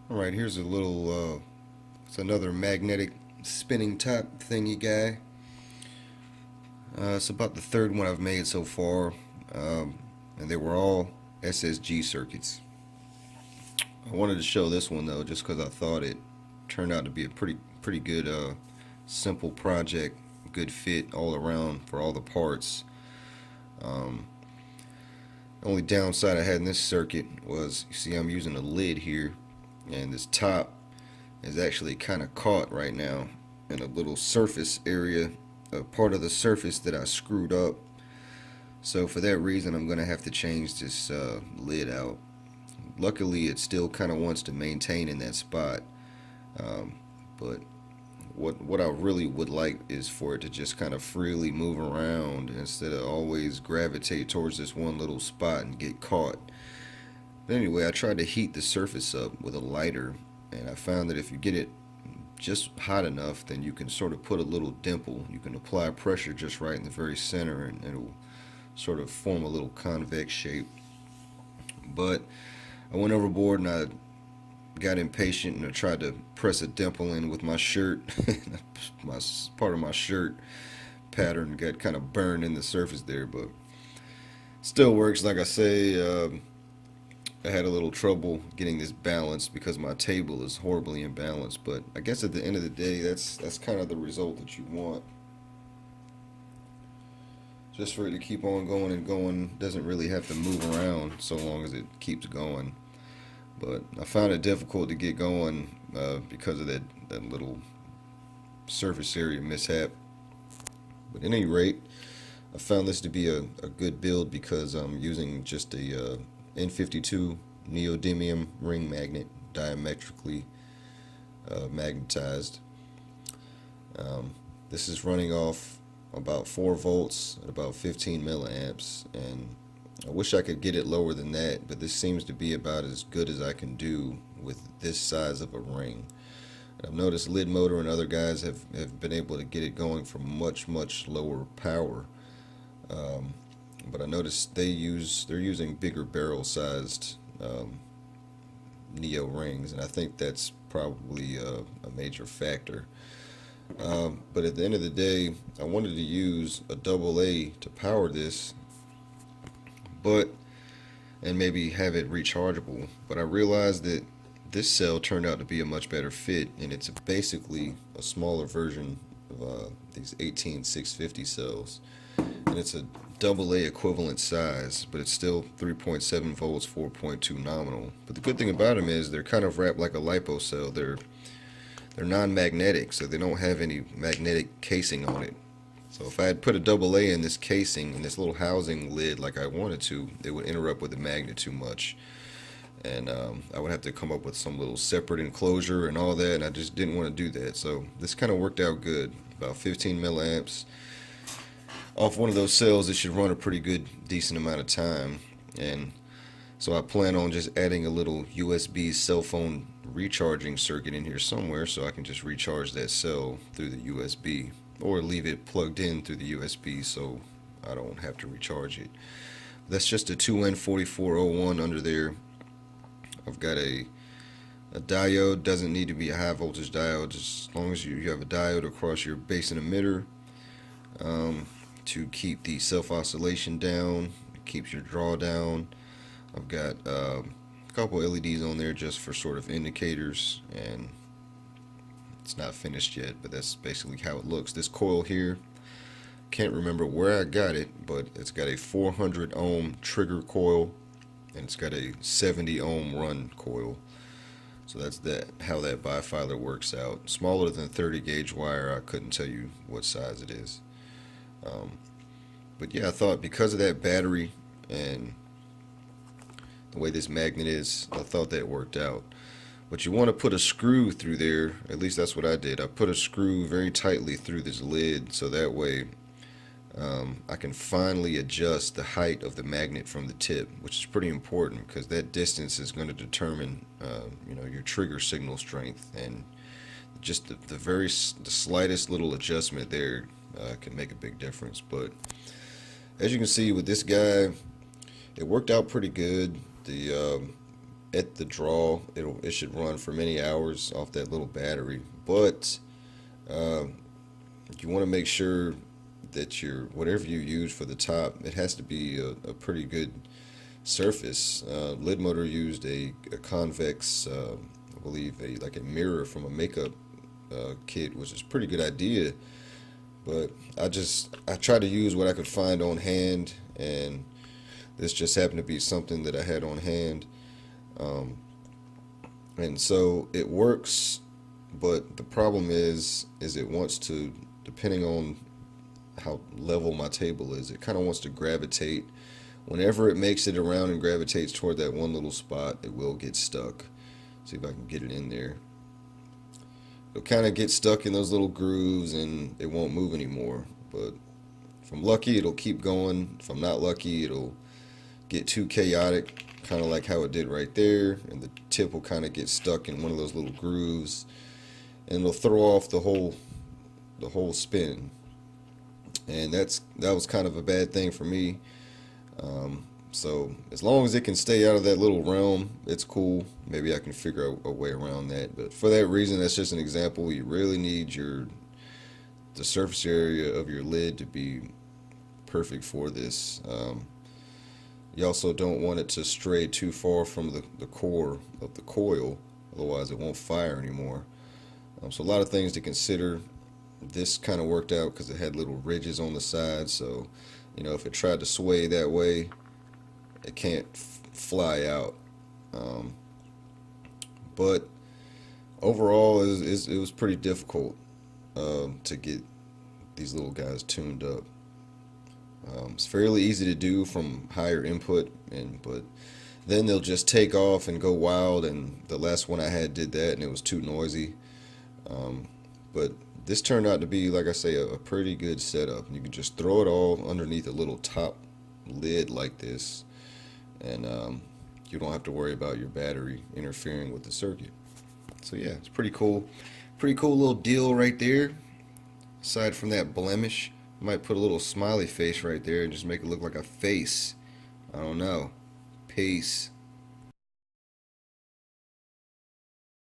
Alright, here's a little, it's another magnetic spinning top thingy guy. It's about the third one I've made so far, and they were all SSG circuits. I wanted to show this one though, just because I thought it turned out to be a pretty good, simple project, good fit all around for all the parts. Um, the only downside I had in this circuit was, you see, I'm using a lid here, and this top is actually kind of caught right now in a little surface area, a part of the surface that I screwed up. So for that reason, I'm going to have to change this lid out. Luckily, it still kind of wants to maintain in that spot, but what I really would like is for it to just kind of freely move around instead of always gravitate towards this one little spot and get caught. But anyway, I tried to heat the surface up with a lighter, and I found that if you get it just hot enough, then you can sort of put a little dimple. You can apply pressure just right in the very center, and it'll sort of form a little convex shape. But I went overboard and I got impatient and I tried to press a dimple in with my shirt. my Part of my shirt pattern got kind of burned in the surface there, but still works. Like I say, I had a little trouble getting this balanced because my table is horribly imbalanced. But I guess at the end of the day, that's kind of the result that you want. Just for it to keep on going and going, doesn't really have to move around so long as it keeps going. But I found it difficult to get going because of that little surface area mishap. But at any rate, I found this to be a good build because I'm using just a N52 neodymium ring magnet, diametrically magnetized. This is running off about 4 volts at about 15 milliamps, and I wish I could get it lower than that, but this seems to be about as good as I can do with this size of a ring. I've noticed Lidmotor and other guys have been able to get it going for much lower power. But I noticed they're using bigger barrel sized neo rings, and I think that's probably a major factor. But at the end of the day, I wanted to use a double A to power this, but and maybe have it rechargeable. But I realized that this cell turned out to be a much better fit, and it's basically a smaller version of these 18650 cells, and it's a double A equivalent size, but it's still 3.7 volts, 4.2 nominal. But the good thing about them is they're kind of wrapped like a lipo cell. They're non-magnetic, so they don't have any magnetic casing on it. So if I had put a double A in this casing, in this little housing lid like I wanted to, it would interrupt with the magnet too much. And I would have to come up with some little separate enclosure and all that, and I just didn't want to do that. So this kind of worked out good. About 15 milliamps. Off one of those cells, it should run a pretty good, decent amount of time. And so I plan on just adding a little USB cell phone recharging circuit in here somewhere so I can just recharge that cell through the USB, or leave it plugged in through the USB so I don't have to recharge it. That's just a 2N4401 under there. I've got a diode. Doesn't need to be a high voltage diode, just as long as you have a diode across your base and emitter to keep the self oscillation down. It keeps your draw down. I've got a couple LEDs on there just for sort of indicators, and it's not finished yet, but that's basically how it looks. This coil here, can't remember where I got it, but it's got a 400 ohm trigger coil, and it's got a 70 ohm run coil. So that's how that bifilar works out. Smaller than 30 gauge wire. I couldn't tell you what size it is. But yeah, I thought because of that battery and the way this magnet is, I thought that worked out. But you want to put a screw through there. At least that's what I did. I put a screw very tightly through this lid, so that way I can finally adjust the height of the magnet from the tip, which is pretty important because that distance is going to determine your trigger signal strength, and just the slightest little adjustment there can make a big difference. But as you can see with this guy, it worked out pretty good. The at the draw, it should run for many hours off that little battery. But uh, you want to make sure that your whatever you use for the top, it has to be a pretty good surface. Lidmotor used a convex, I believe, like a mirror from a makeup kit, which is a pretty good idea. But I try to use what I could find on hand, and this just happened to be something that I had on hand. Um, and so it works, but the problem is it wants to, depending on how level my table is, it kind of wants to gravitate. Whenever it makes it around and gravitates toward that one little spot, it will get stuck. See if I can get it in there. It'll kind of get stuck in those little grooves and it won't move anymore. But if I'm lucky, it'll keep going. If I'm not lucky, it'll get too chaotic, kind of like how it did right there, and the tip will kind of get stuck in one of those little grooves, and it'll throw off the whole spin. And that was kind of a bad thing for me. So as long as it can stay out of that little realm, it's cool. Maybe I can figure out a way around that. But for that reason, that's just an example. You really need the surface area of your lid to be perfect for this. You also don't want it to stray too far from the core of the coil, otherwise it won't fire anymore. So a lot of things to consider. This kind of worked out because it had little ridges on the side, so if it tried to sway that way, it can't fly out. Um, but overall, it was pretty difficult to get these little guys tuned up. It's fairly easy to do from higher input, but then they'll just take off and go wild. And the last one I had did that, and it was too noisy. But this turned out to be, like I say, a pretty good setup. You can just throw it all underneath a little top lid like this, and you don't have to worry about your battery interfering with the circuit. So yeah, it's pretty cool little deal right there. Aside from that blemish, I might put a little smiley face right there and just make it look like a face. I don't know. Peace.